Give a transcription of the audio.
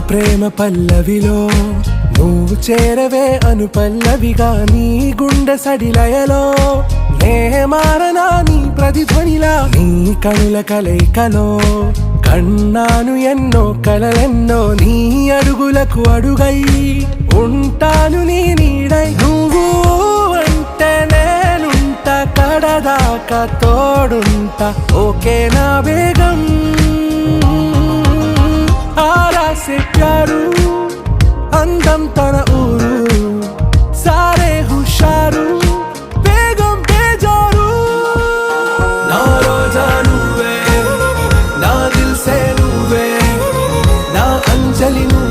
ప్రేమ పల్లవిలో నువ్వు చేరవే అను పల్లవిగా నీ గుండె సడిలయలో నే మారనా నీ ప్రతిధ్వనిలా నీ కనుల కలయికలో కన్నాను ఎన్నో కలలెన్నో నీ అడుగులకు అడుగై ఉంటాను నీ నీడై నువ్వు అంటే నేనుంట కడదాకా తోడుంటా ఓకే నా బేగం आरा से प्यारू अंदम तन ऊरू सारे हुशारू बेगम बेजारू ना रोजा नुवे ना दिल से नुवे ना अंजलि नुवे